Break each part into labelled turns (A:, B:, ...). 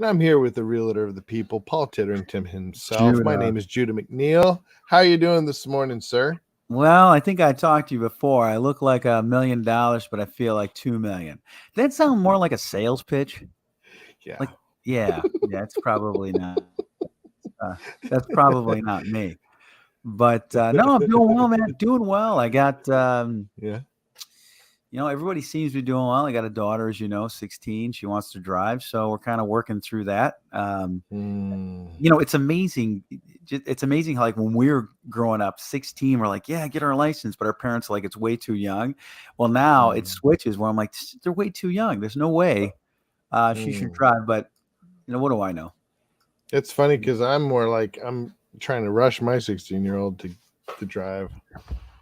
A: And I'm here with the realtor of the people, Paul Titterington himself. My
B: Judah.
A: name is Judah McNeil. How are you doing this morning, sir?
B: Well, I think I talked to you before. I look like $1 million, but I feel like 2 million. That sound more like a sales pitch?
A: Yeah.
B: Like, yeah, it's probably not. That's probably not me. But no, I'm doing well, man. Doing well. I got,
A: Yeah.
B: everybody seems to be doing well. I got a daughter, as you know, 16. She wants to drive, so we're kind of working through that. It's amazing. It's amazing how, like, when we were growing up, 16, we're like, yeah, get our license, but our parents are like, it's way too young. Well, now it switches where I'm like, they're way too young. There's no way she should drive. But what do I know?
A: It's funny because I'm more like I'm trying to rush my 16-year-old to drive.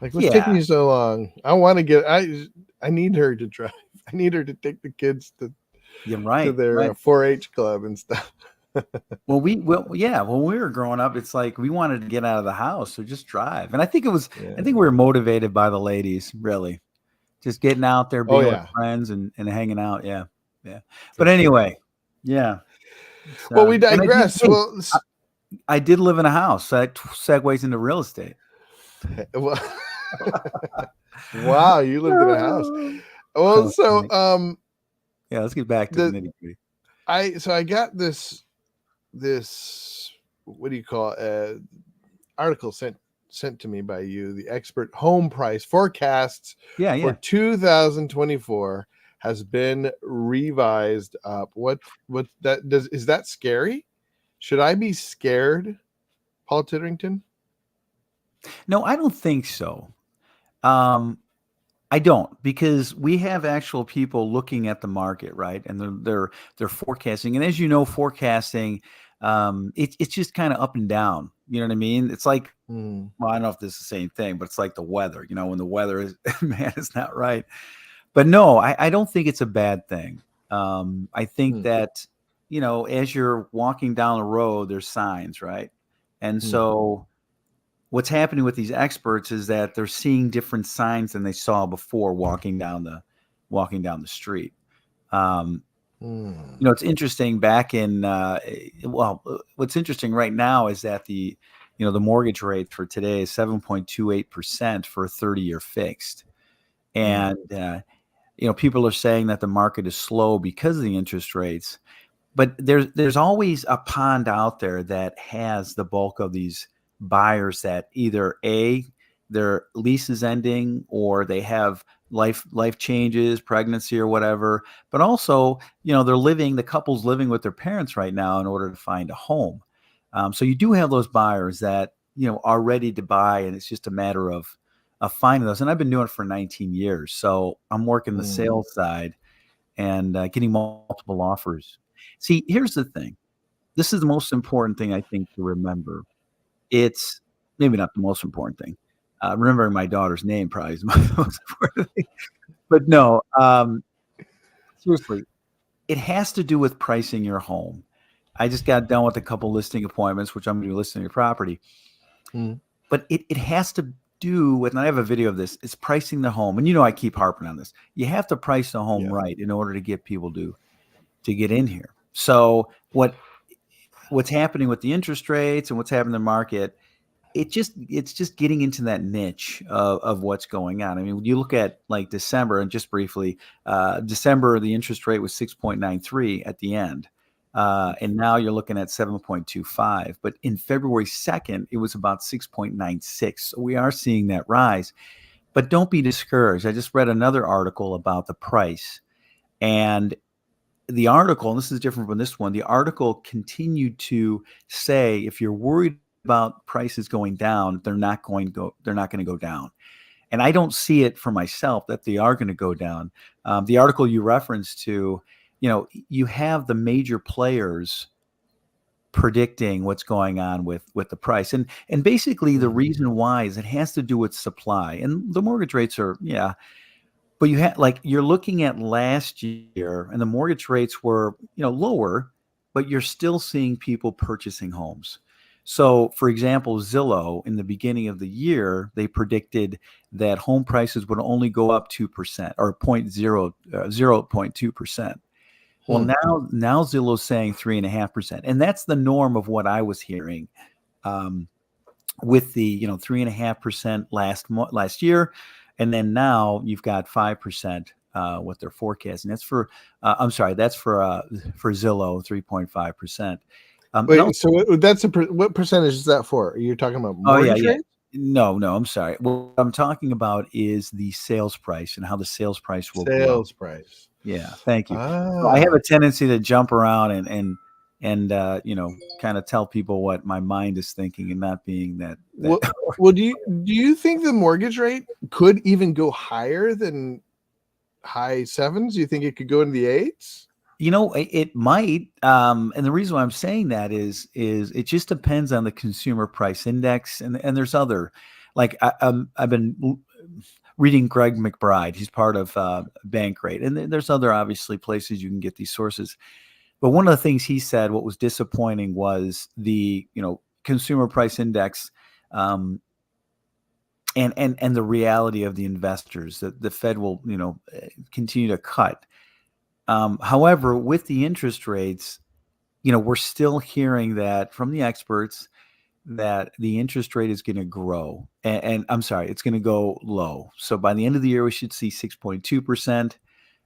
A: Like, what's taking you so long? I want to get. I need her to drive. I need her to take the kids to their 4-H club and stuff.
B: When we were growing up, it's like we wanted to get out of the house, so just drive. And I think I think we were motivated by the ladies, really, just getting out there, being with friends and hanging out. Yeah. But anyway,
A: well, we digress.
B: I did live in a house. That segues into real estate.
A: Wow, you lived in a house. Well, so
B: let's get back to the nitty-gritty.
A: I got this what do you call it, article sent to me by you. The expert home price forecasts for 2024 has been revised up. What that does, is that scary? Should I be scared, Paul Titterington?
B: No, I don't think so. I don't, because we have actual people looking at the market, right? And they're forecasting. And as you know, forecasting, it's just kind of up and down. You know what I mean? It's like, well, I don't know if this is the same thing, but it's like the weather. When the weather is, man, it's not right. But no, I don't think it's a bad thing. I think that, as you're walking down the road, there's signs, right? And so what's happening with these experts is that they're seeing different signs than they saw before walking down the street. It's interesting back in, what's interesting right now is that the mortgage rate for today is 7.28% for a 30-year fixed. And, people are saying that the market is slow because of the interest rates, but there's always a pond out there that has the bulk of these buyers that either their lease is ending or they have life changes, pregnancy or whatever, but also, the couple's living with their parents right now in order to find a home. So you do have those buyers that, are ready to buy, and it's just a matter of finding those. And I've been doing it for 19 years. So I'm working the sales side and getting multiple offers. See, here's the thing. This is the most important thing I think to remember. It's maybe not the most important thing. Remembering my daughter's name probably is the most important thing. But no, seriously, it has to do with pricing your home. I just got done with a couple listing appointments, which I'm going to be listing your property. But it has to do with, and I have a video of this, it's pricing the home. And I keep harping on this. You have to price the home right in order to get people to get in here. So what's happening with the interest rates and what's happening in the market, it's just getting into that niche of what's going on. I mean, when you look at like December, and just briefly, December, the interest rate was 6.93 at the end. And now you're looking at 7.25. But in February 2nd, it was about 6.96. So we are seeing that rise. But don't be discouraged. I just read another article about the price. And the article, and this is different from this one, the article continued to say, if you're worried about prices going down, they're not going to go down. And I don't see it for myself that they are going to go down. The article you referenced to, you have the major players predicting what's going on with the price. And basically the reason why is it has to do with supply. And the mortgage rates are, but you're looking at last year and the mortgage rates were, lower, but you're still seeing people purchasing homes. So, for example, Zillow, in the beginning of the year, they predicted that home prices would only go up 2% or 0.2%. Well, now Zillow's saying 3.5%, and that's the norm of what I was hearing. With the 3.5% last year, and then now you've got 5% what they're forecasting. That's for that's for Zillow 3.5%.
A: Wait, so what percentage is that for? Are you talking about mortgage rate?
B: No, I'm sorry. What I'm talking about is the sales price and how the sales price will grow.
A: Sales price.
B: Yeah, thank you. So I have a tendency to jump around and kind of tell people what my mind is thinking and not being that.
A: Well, do you think the mortgage rate could even go higher than high sevens? Do you think it could go into the eights?
B: It might. And the reason why I'm saying that is it just depends on the consumer price index. And there's other, like I've been reading Greg McBride. He's part of Bankrate. And there's other, obviously, places you can get these sources. But one of the things he said, what was disappointing was the, consumer price index and the reality of the investors that the Fed will, continue to cut. However, with the interest rates, we're still hearing that from the experts that the interest rate is going to grow. And I'm sorry, it's going to go low. So by the end of the year, we should see 6.2%,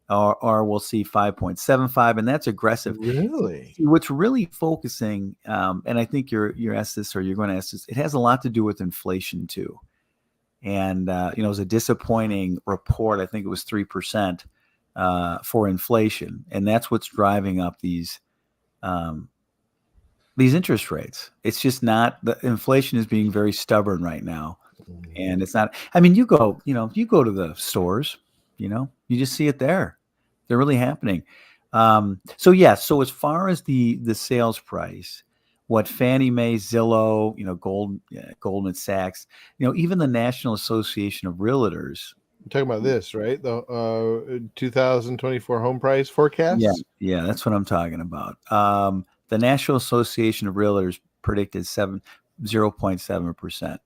B: or we'll see 5.75%, and that's aggressive.
A: Really?
B: What's really focusing, and I think you're asked this, or you're going to ask this, it has a lot to do with inflation too. And it was a disappointing report. I think it was 3%. For inflation, and that's what's driving up these interest rates. It's just not, the inflation is being very stubborn right now, and it's not. I mean, you go to the stores, you just see it there. They're really happening. So as far as the sales price, what Fannie Mae, Zillow, Goldman Sachs, even the National Association of Realtors.
A: You're talking about this, right? The 2024 home price forecast?
B: Yeah, that's what I'm talking about. The National Association of Realtors predicted 0.7%.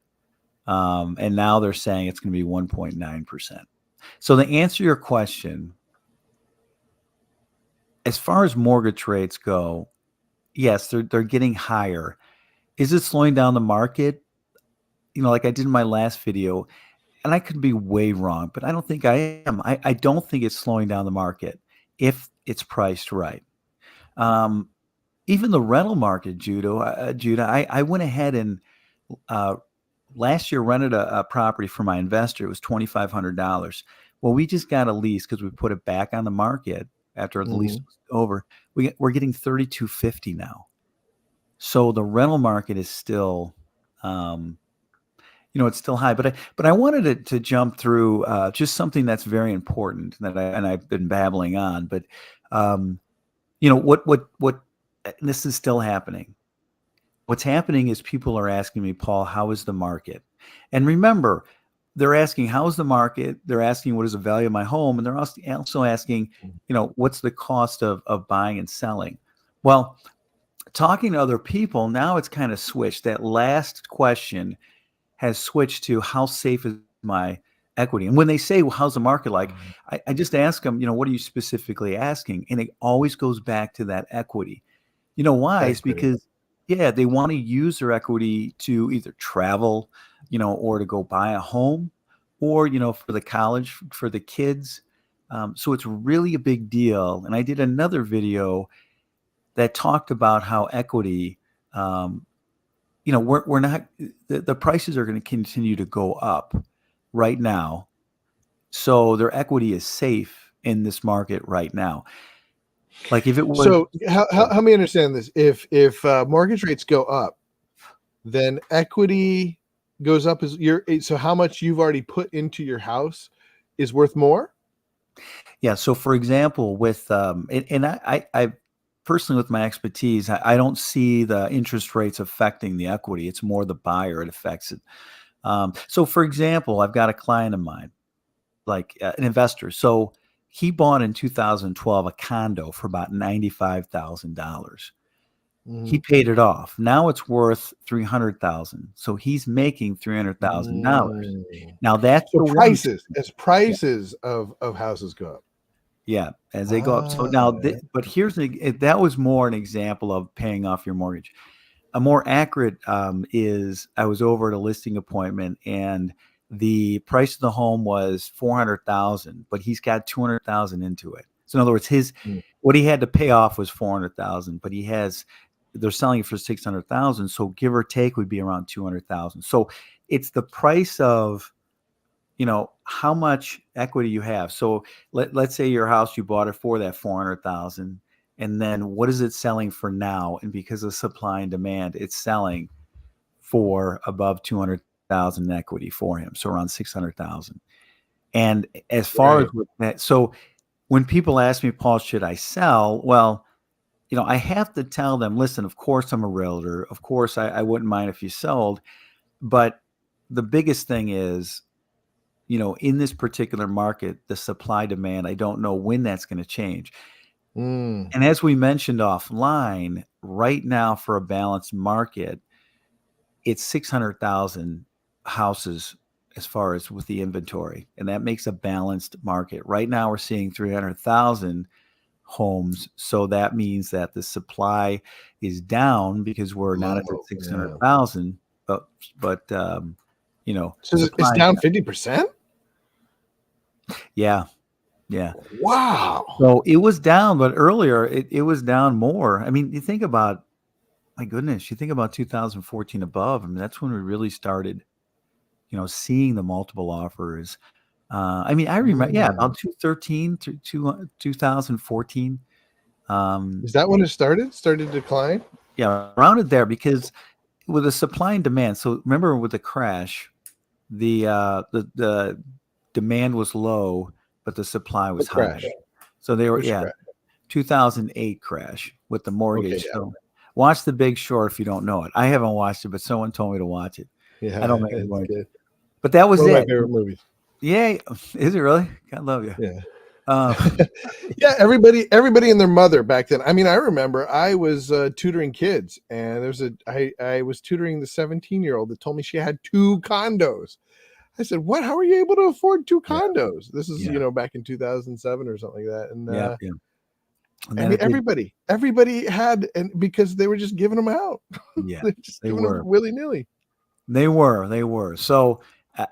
B: And now they're saying it's going to be 1.9%. So to answer your question, as far as mortgage rates go, yes, they're getting higher. Is it slowing down the market? Like I did in my last video, and I could be way wrong, but I don't think I am. I don't think it's slowing down the market if it's priced right. Even the rental market, Judah, I went ahead and last year rented a property for my investor. It was $2,500. Well, we just got a lease because we put it back on the market after the lease was over. We're getting $3,250 now. So the rental market is still it's still high, but I wanted to jump through just something that's very important that I've been babbling on, but what this is still happening. What's happening is people are asking me, Paul, how is the market? And remember, they're asking, how is the market? They're asking, what is the value of my home? And they're also asking, what's the cost of buying and selling? Well, talking to other people, now it's kind of switched. That last question has switched to, how safe is my equity? And when they say, well, how's the market like? I just ask them, what are you specifically asking? And it always goes back to that equity. Why? It's because, they want to use their equity to either travel, or to go buy a home, or, for the college, for the kids. So it's really a big deal. And I did another video that talked about how equity, we're not, the prices are going to continue to go up right now. So their equity is safe in this market right now. Like if it was.
A: So help me understand this. If mortgage rates go up, then equity goes up so how much you've already put into your house is worth more?
B: Yeah. So for example, with, and I personally, with my expertise, I don't see the interest rates affecting the equity. It's more the buyer, it affects it. So for example, I've got a client of mine, like an investor. So he bought in 2012 a condo for about $95,000. He paid it off. Now it's worth $300,000. So he's making $300,000. Now that's
A: so prices as prices of houses go up.
B: Yeah, as they go up. So now, but here's that was more an example of paying off your mortgage. A more accurate is I was over at a listing appointment and the price of the home was 400,000, but he's got 200,000 into it. So in other words, what he had to pay off was 400,000, but they're selling it for 600,000. So give or take would be around 200,000. So it's the price of, how much equity you have. So let's say your house, you bought it for that 400,000. And then what is it selling for now? And because of supply and demand, it's selling for above 200,000 equity for him. So around 600,000. And as far as with that, so when people ask me, Paul, should I sell? Well, I have to tell them, listen, of course I'm a realtor. Of course I wouldn't mind if you sold. But the biggest thing is, in this particular market, the supply demand, I don't know when that's going to change. And as we mentioned offline, right now for a balanced market, it's 600,000 houses as far as with the inventory. And that makes a balanced market. Right now we're seeing 300,000 homes. So that means that the supply is down because we're not at 600,000, but
A: so it's down 50%.
B: Yeah.
A: Wow.
B: So it was down, but earlier it was down more. I mean, you think about, my goodness, you think about 2014 above. I mean, that's when we really started, seeing the multiple offers. I remember, about 2013 to 2014.
A: Is that when it started to decline?
B: Yeah, around it there, because with the supply and demand. So remember with the crash, the demand was low, but the supply was high. So they were, 2008 crash with the mortgage. So watch The Big Short if you don't know it. I haven't watched it, but someone told me to watch it.
A: Yeah,
B: I don't make
A: it good.
B: But that was
A: one of my favorite movies.
B: Yeah, is it really? God love you.
A: Yeah. Yeah, everybody and their mother back then. I mean, I remember I was tutoring kids, and I was tutoring the 17-year-old that told me she had 2 condos. I said, "What? How are you able to afford 2 condos?" This is back in 2007 or something like that. And I mean, everybody had, and because they were just giving them out.
B: Yeah,
A: they were willy-nilly.
B: They were. So,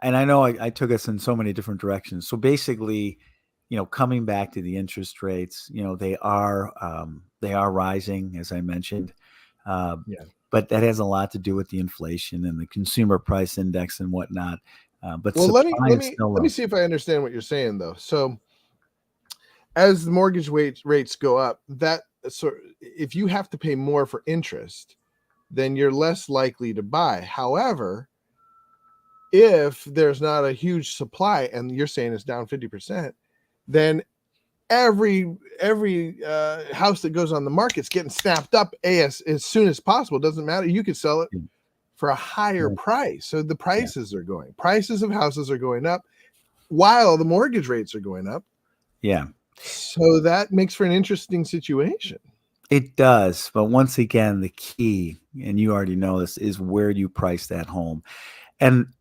B: and I know I took us in so many different directions. So basically, coming back to the interest rates, they are rising, as I mentioned. But that has a lot to do with the inflation and the consumer price index and whatnot. But
A: let me see if I understand what you're saying, though. So as the mortgage rates go up, if you have to pay more for interest, then you're less likely to buy. However, if there's not a huge supply, and you're saying it's down 50%, then every house that goes on the market's getting snapped up as soon as possible. Doesn't matter. You could sell it for a higher price. So the prices are going. Prices of houses are going up while the mortgage rates are going up.
B: Yeah.
A: So that makes for an interesting situation.
B: It does. But once again, the key, and you already know this, is where you price that home. And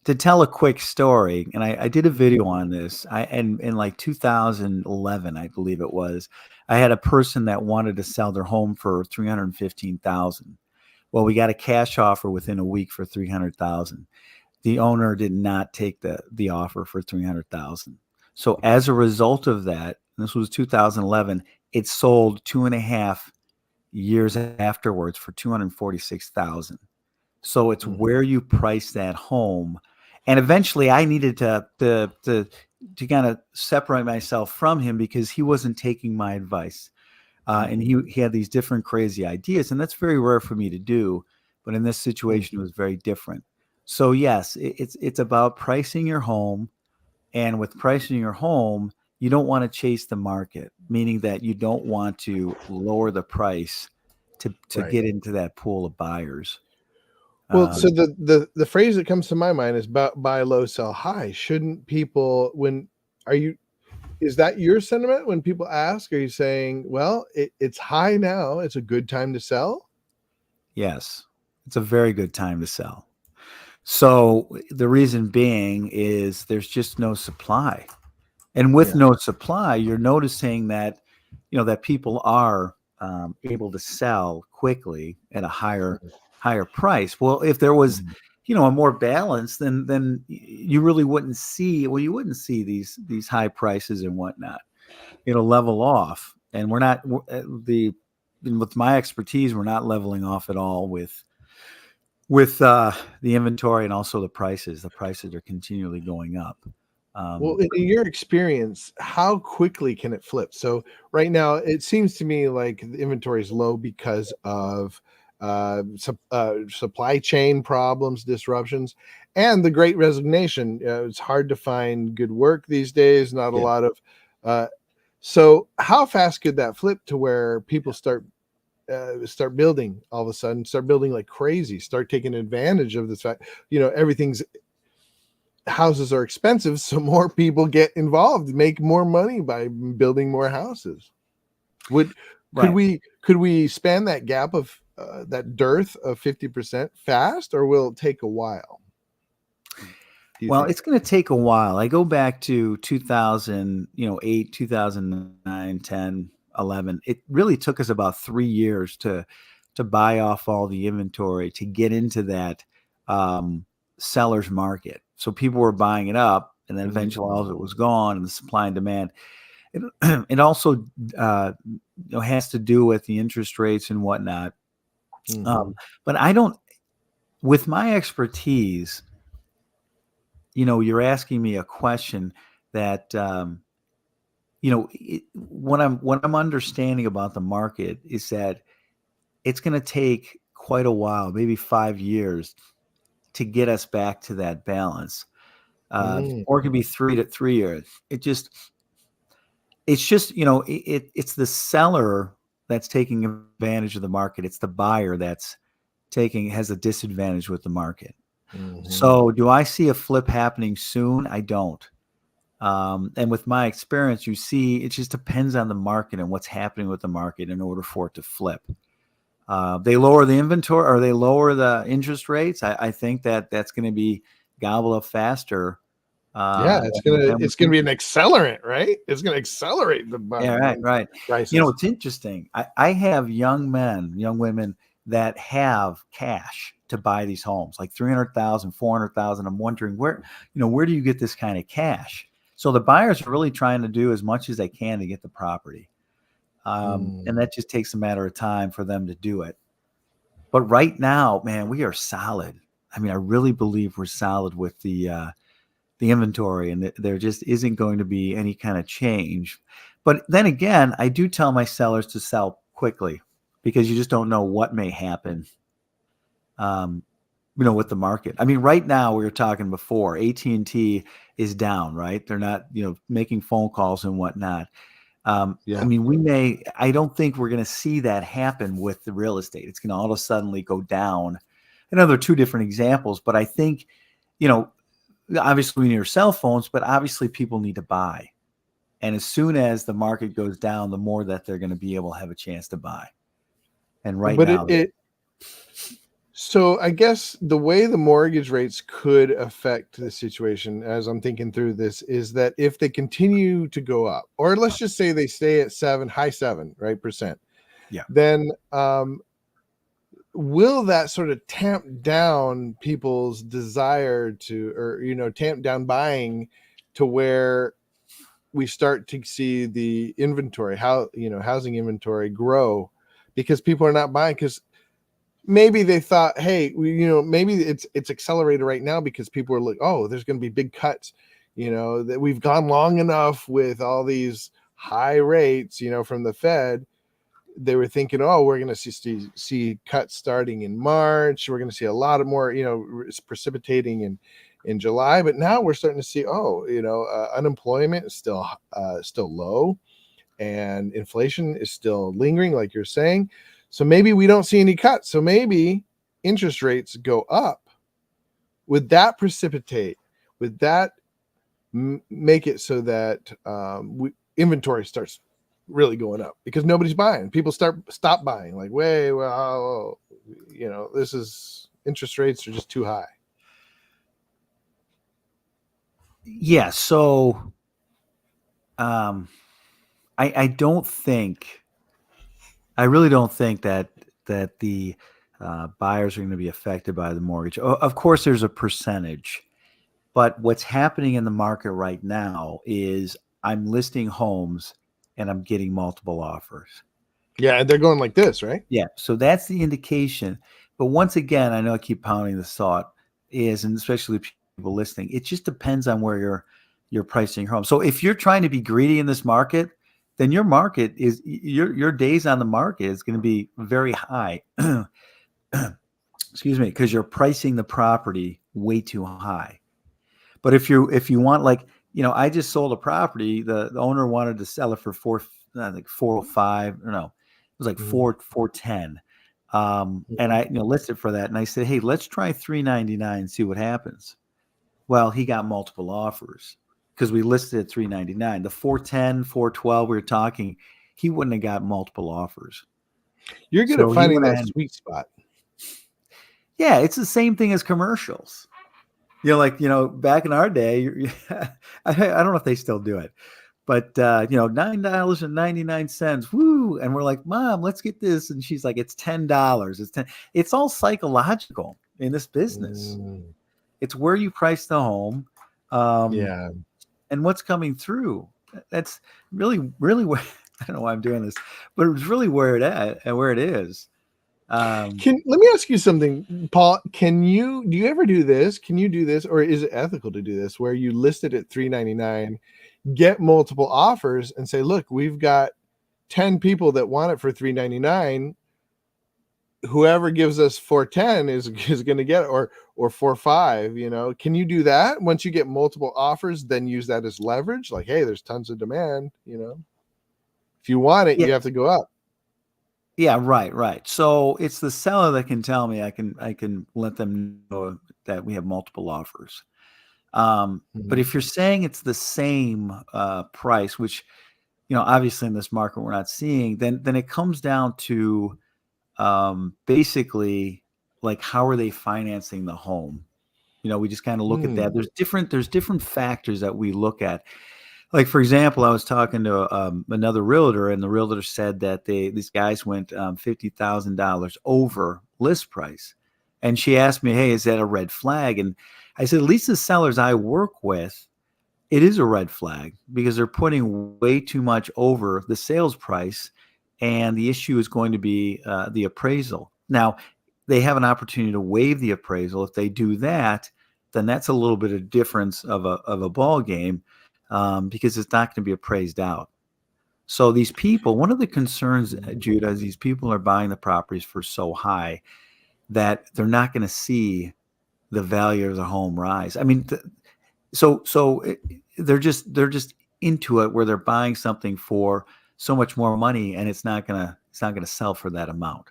B: to tell a quick story, and I did a video on this, in like 2011, I believe it was, I had a person that wanted to sell their home for $315,000. Well, we got a cash offer within a week for $300,000. The owner did not take the offer for $300,000. So as a result of that, this was 2011, it sold 2.5 years afterwards for $246,000. So it's where you price that home. And eventually I needed to kind of separate myself from him because he wasn't taking my advice. And he had these different crazy ideas, and that's very rare for me to do. But in this situation, it was very different. So yes, it's about pricing your home. And with pricing your home, you don't want to chase the market, meaning that you don't want to lower the price to get into that pool of buyers.
A: Well, so the phrase that comes to my mind is buy low, sell high. Shouldn't people, is that your sentiment when people ask? Are you saying, well, it's high now, it's a good time to sell?
B: Yes, it's a very good time to sell. So the reason being is there's just no supply. And with no supply, you're noticing that, that people are able to sell quickly at a higher price. Well, if there was, a more balance, then you really wouldn't see. Well, you wouldn't see these high prices and whatnot. Level off. And we're not with my expertise, we're not leveling off at all with the inventory and also the prices. The prices are continually going up.
A: Well, in your experience, how quickly can it flip? So right now, it seems to me like the inventory is low because of supply chain problems, disruptions, and the Great Resignation. It's hard to find good work these days. Not a lot of. So how fast could that flip to where people start building all of a sudden, start building like crazy, start taking advantage of this fact? Houses are expensive, so more people get involved, make more money by building more houses. Could we span that gap of that dearth of 50% fast, or will it take a while?
B: Well, it's going to take a while. I go back to 2008, 2009, 10, 11. It really took us about 3 years to buy off all the inventory to get into that seller's market. So people were buying it up, and then eventually all of it was gone, and the supply and demand. It also has to do with the interest rates and whatnot. But I don't, with my expertise, you're asking me a question that, what I'm understanding about the market is that it's going to take quite a while, maybe 5 years, to get us back to that balance, or it could be 3 years. It's just, it's the seller that's taking advantage of the market. It's the buyer that's has a disadvantage with the market. So do I see a flip happening soon? I don't. And with my experience, you see, it just depends on the market and what's happening with the market in order for it to flip. They lower the inventory, or they lower the interest rates. I think that's going to be gobbled up faster.
A: It's gonna be an accelerant, right? It's gonna accelerate the
B: right.
A: prices.
B: It's interesting. I have young men, young women that have cash to buy these homes, like 300,000, 400,000. I'm wondering where do you get this kind of cash? So the buyers are really trying to do as much as they can to get the property. And that just takes a matter of time for them to do it. But right now, man, we are solid. I mean, I really believe we're solid with the inventory, and there just isn't going to be any kind of change. But then again, I do tell my sellers to sell quickly, because you just don't know what may happen, with the market. I mean, right now, we were talking before, AT&T is down, right? They're not, making phone calls and whatnot. I mean, I don't think we're going to see that happen with the real estate. It's going to all of a sudden go down. I know there are two different examples, but I think, obviously we need our cell phones, but obviously people need to buy. And as soon as the market goes down, the more that they're going to be able to have a chance to buy. And now,
A: so I guess the way the mortgage rates could affect the situation, as I'm thinking through this, is that if they continue to go up, or let's just say they stay at high 7, right, %.
B: Yeah.
A: Then will that sort of tamp down people's desire to, or, tamp down buying to where we start to see the inventory, housing inventory grow, because people are not buying? Because maybe they thought, hey, maybe it's accelerated right now because people are like, oh, there's going to be big cuts, that we've gone long enough with all these high rates, from the Fed. They were thinking, oh, we're going to see cuts starting in March. We're going to see a lot of more, precipitating in July. But now we're starting to see, unemployment is still low, and inflation is still lingering, like you're saying. So maybe we don't see any cuts. So maybe interest rates go up. Would that precipitate? Would that make it so that inventory starts really going up because nobody's buying? People stop buying. Like, this is, interest rates are just too high.
B: Yeah. So I don't think, I really don't think that the buyers are going to be affected by the mortgage. Of course, there's a percentage, but what's happening in the market right now is I'm listing homes and I'm getting multiple offers.
A: Yeah, and they're going like this, right?
B: Yeah, so that's the indication. But once again, I know I keep pounding this thought is, and especially people listening, it just depends on where you're pricing your home. So if you're trying to be greedy in this market, then your market is your days on the market is going to be very high. Excuse me, because you're pricing the property way too high. But if you want, like, I just sold a property. The owner wanted to sell it for I think 405, or no, it was like 410. And I listed for that, and I said, hey, let's try 399 and see what happens. Well, he got multiple offers because we listed at 399. The 410, 412 we were talking, he wouldn't have got multiple offers.
A: You're good at finding that sweet spot.
B: Yeah, it's the same thing as commercials. Back in our day, I don't know if they still do it, but $9.99, woo! And we're like, Mom, let's get this, and she's like, it's $10. It's 10. It's all psychological in this business. It's where you price the home, and what's coming through. That's really, really where, I don't know why I'm doing this, but it's really where it is.
A: Let me ask you something, Paul. Do you ever do this? Can you do this, or is it ethical to do this, where you list it at $399, get multiple offers, and say, look, we've got 10 people that want it for $399. Whoever gives us 410 is going to get it, or 45. Can you do that once you get multiple offers? Then use that as leverage. Like, hey, there's tons of demand. If you want it, you have to go up.
B: Yeah, right. So it's the seller that can tell me. I can let them know that we have multiple offers. But if you're saying it's the same price, which obviously in this market we're not seeing, then it comes down to basically, like, how are they financing the home? We just kind of look at that. There's different factors that we look at. Like, for example, I was talking to another realtor, and the realtor said that these guys went $50,000 over list price. And she asked me, hey, is that a red flag? And I said, at least the sellers I work with, it is a red flag, because they're putting way too much over the sales price. And the issue is going to be the appraisal. Now, they have an opportunity to waive the appraisal. If they do that, then that's a little bit of difference of a ball game. Because it's not going to be appraised out. So these people, one of the concerns, Judah, is these people are buying the properties for so high that they're not going to see the value of the home rise. I mean, they're just into it, where they're buying something for so much more money, and it's not gonna sell for that amount.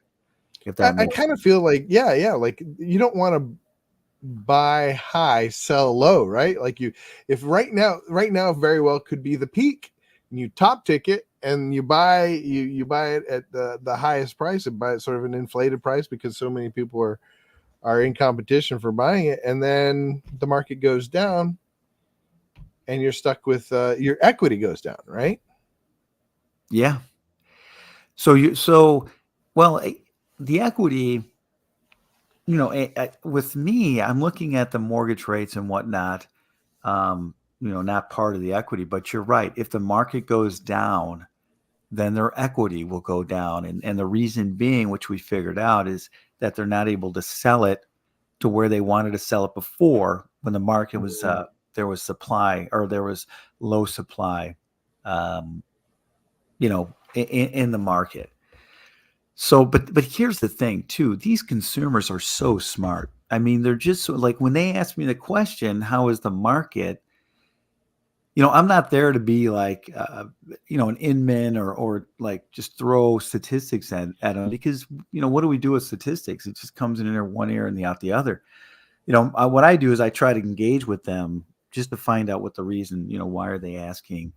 B: If that
A: I kind of feel like, like, you don't want to buy high, sell low, right? Like, if right now very well could be the peak, and you top ticket and you buy it at the highest price, and buy it sort of an inflated price because so many people are in competition for buying it, and then the market goes down and you're stuck with your equity goes down, right?
B: Yeah. The equity, with me, I'm looking at the mortgage rates and whatnot, not part of the equity. But you're right. If the market goes down, then their equity will go down. And the reason being, which we figured out, is that they're not able to sell it to where they wanted to sell it before, when the market was, there was supply, or there was low supply, in the market. So, but here's the thing too. These consumers are so smart. I mean, they're just like, when they ask me the question, how is the market? I'm not there to be like, an inman, or like just throw statistics at them, because, what do we do with statistics? It just comes in there one ear and out the other. What I do is I try to engage with them just to find out what the reason, why are they asking?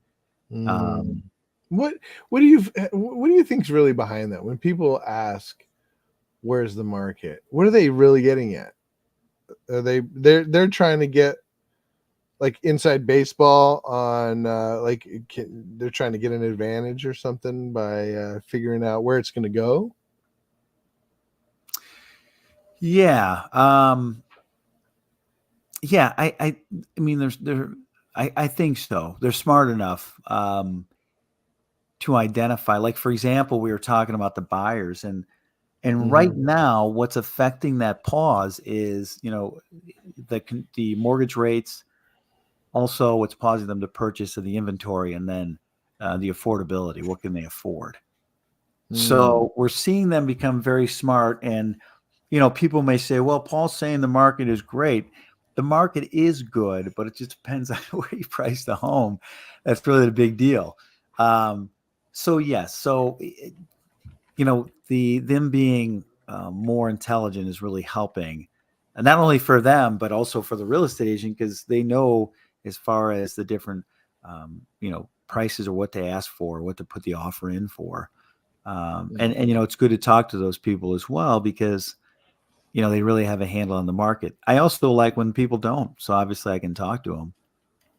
A: What do you think is really behind that? When people ask, where's the market? What are they really getting at? Are they're trying to get, like inside baseball on they're trying to get an advantage or something by figuring out where it's going to go?
B: Yeah. Yeah, I mean, I think so. They're smart enough to identify. Like, for example, we were talking about the buyers, and right now, what's affecting that pause is, the mortgage rates. Also, what's pausing them to purchase of the inventory, and then the affordability. What can they afford? So we're seeing them become very smart, and people may say, "Well, Paul's saying the market is great." The market is good, but it just depends on where you price the home. That's really the big deal. So yes, them being more intelligent is really helping, and not only for them but also for the real estate agent, because they know as far as the different prices or what they ask for, what to put the offer in for, and it's good to talk to those people as well, because they really have a handle on the market. I also like when people don't, so obviously I can talk to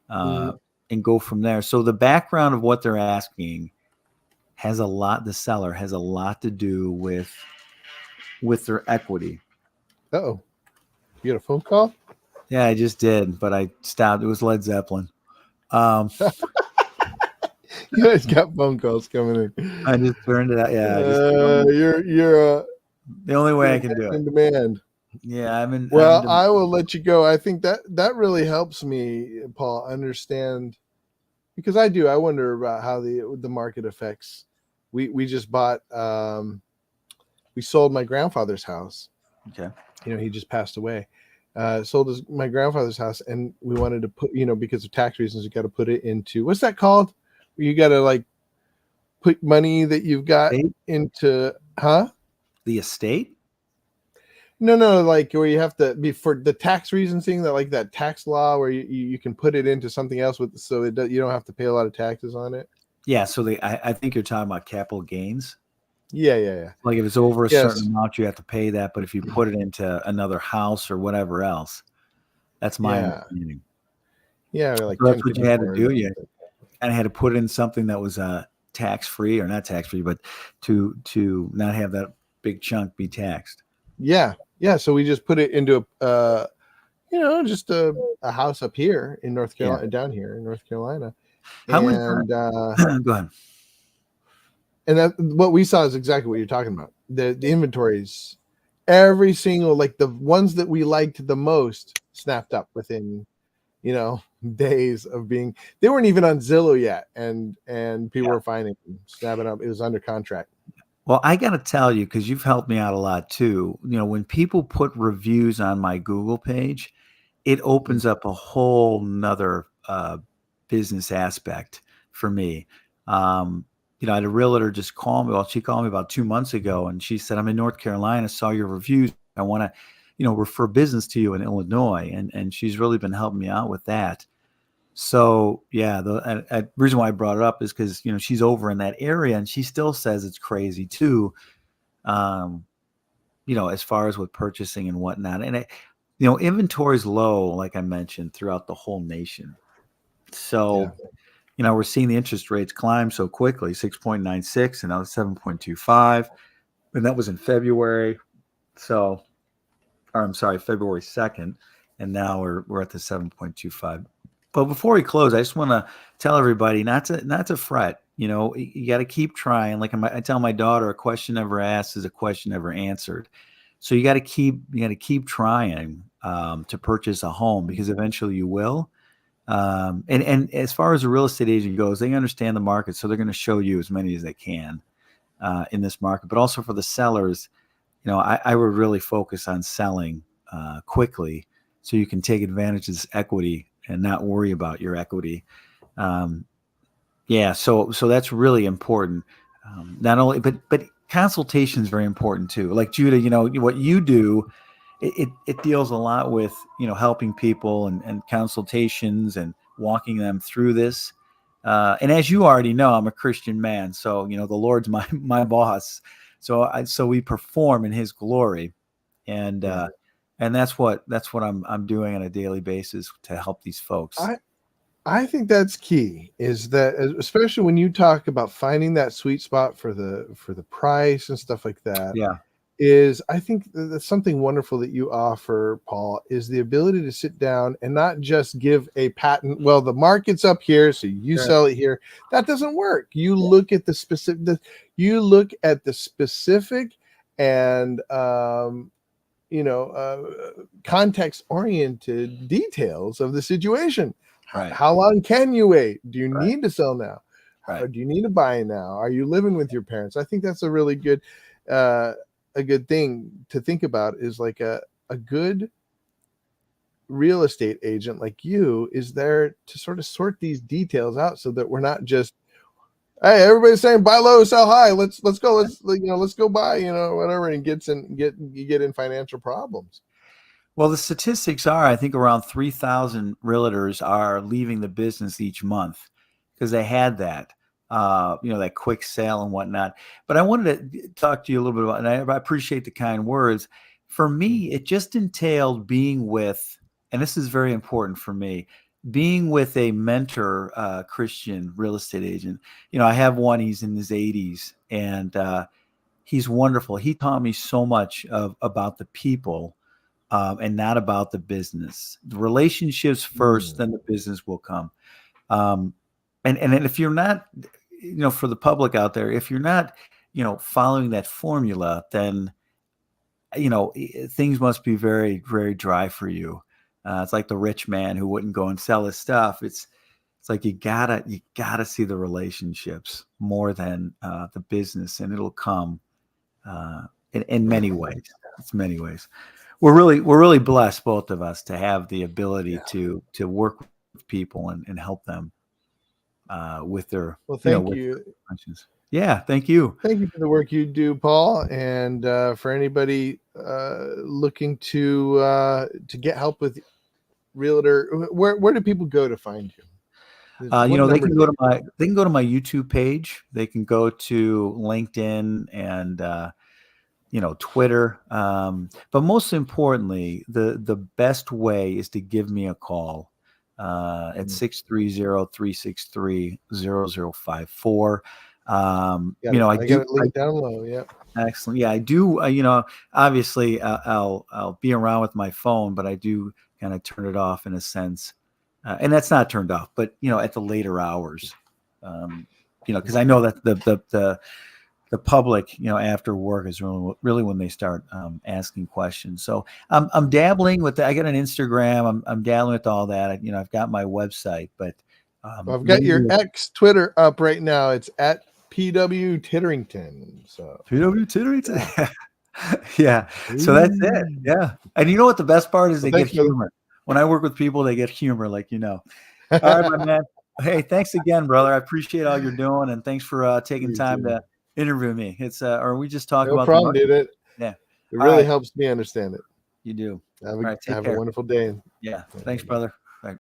B: them and go from there. So the background of what they're asking the seller has a lot to do with their equity.
A: Oh, you got a phone call?
B: Yeah, I just did, but I stopped. It was Led Zeppelin.
A: You guys got phone calls coming in.
B: I just turned it out. Yeah,
A: you're
B: the only way I can do it.
A: In demand.
B: Yeah,
A: I will let you go. I think that really helps me, Paul, understand, because I wonder about how the market affects. We just bought. We sold my grandfather's house.
B: Okay.
A: He just passed away. Sold my grandfather's house, and we wanted to put, because of tax reasons, you got to put it into, what's that called? You got to like put money that you've got into, huh?
B: The estate?
A: No, like where you have to be for the tax reasons thing, that like that tax law where you can put it into something else you don't have to pay a lot of taxes on it.
B: Yeah, so I think you're talking about capital gains.
A: Yeah.
B: Like if it's over a certain amount, you have to pay that. But if you put it into another house or whatever else, that's my understanding.
A: Yeah, like
B: so that's what you had to do. You kind of had to put in something that was tax free, or not tax free, but to not have that big chunk be taxed.
A: Yeah. So we just put it into just a house up here in North Carolina, down here in North Carolina.
B: How much? Go ahead.
A: And that what we saw is exactly what you're talking about. The inventories, every single, like the ones that we liked the most, snapped up within, days of being. They weren't even on Zillow yet, and people were finding them, snapping up. It was under contract.
B: Well, I got to tell you, because you've helped me out a lot too. When people put reviews on my Google page, it opens up a whole nother business aspect for me. I had a realtor just call me. Well, she called me about 2 months ago, and she said, "I'm in North Carolina, saw your reviews. I want to, refer business to you in Illinois." And she's really been helping me out with that. So yeah, the reason why I brought it up is because, she's over in that area, and she still says it's crazy too. As far as with purchasing and whatnot, and inventory is low, like I mentioned, throughout the whole nation. So. We're seeing the interest rates climb so quickly, 6.96 and now 7.25. And that was in February. February 2nd. And now we're at the 7.25. But before we close, I just want to tell everybody not to fret. You got to keep trying. Like I tell my daughter, a question never asked is a question never answered. So you got to keep trying to purchase a home, because eventually you will. And as far as a real estate agent goes, they understand the market, so they're going to show you as many as they can in this market. But also for the sellers, I would really focus on selling quickly, so you can take advantage of this equity and not worry about your equity. So that's really important. Not only, but consultation is very important too. Like Judah, what you do. It deals a lot with, helping people and consultations and walking them through this. And as you already know, I'm a Christian man. So, the Lord's my boss. So we perform in his glory. And And that's what I'm doing on a daily basis to help these folks.
A: I think that's key, is that especially when you talk about finding that sweet spot for the price and stuff like that.
B: Yeah.
A: Is I think that's something wonderful that you offer, Paul, is the ability to sit down and not just give a patent. Well, the market's up here, so you sell it here. That doesn't work. You look at the specific, and context-oriented details of the situation.
B: Right.
A: How long can you wait? Do you
B: Right.
A: need to sell now?
B: Right.
A: Or do you need to buy now? Are you living with your parents? I think that's a really good a good thing to think about, is like a good real estate agent like you is there to sort of sort these details out, so that we're not just, hey, everybody's saying buy low, sell high. Let's go. Let's go buy, whatever, and you get in financial problems.
B: Well, the statistics are, I think around 3,000 realtors are leaving the business each month because they had that. That quick sale and whatnot. But I wanted to talk to you a little bit about, and I appreciate the kind words. For me, it just entailed being with, and this is very important for me, being with a mentor, Christian real estate agent. I have one, he's in his 80s, and he's wonderful. He taught me so much about the people and not about the business. The relationships first, then the business will come. And if you're not, for the public out there, if you're not, following that formula, then, things must be very, very dry for you. It's like the rich man who wouldn't go and sell his stuff. It's like you gotta see the relationships more than the business, and it'll come in many ways. It's many ways. We're really blessed, both of us, to have the ability to work with people and help them with their
A: thank you.
B: Questions. Yeah, thank you.
A: Thank you for the work you do, Paul, and for anybody looking to get help with realtor. Where do people go to find you?
B: They can go to my YouTube page. They can go to LinkedIn and Twitter. But most importantly, the best way is to give me a call at 630-363-0054.
A: I got it linked down low. Yeah.
B: Excellent. Yeah, I do. Obviously, I'll be around with my phone, but I do kind of turn it off in a sense, and that's not turned off. But at the later hours, because I know that the public, after work is really when they start asking questions. So I'm dabbling with that. I got an Instagram. I'm dabbling with all that. I've got my website, but
A: I've got your X Twitter up right now. It's at PW Titterington. So
B: PW Titterington. Yeah. So that's it. Yeah. And you know what the best part is? They get humor. When I work with people, they get humor, All right, my man. Hey, thanks again, brother. I appreciate all you're doing, and thanks for taking time to interview me. It's or we just talk about
A: no problem, dude.
B: Yeah.
A: It really helps me understand it.
B: You do.
A: Have a wonderful day.
B: Yeah. Thanks, brother.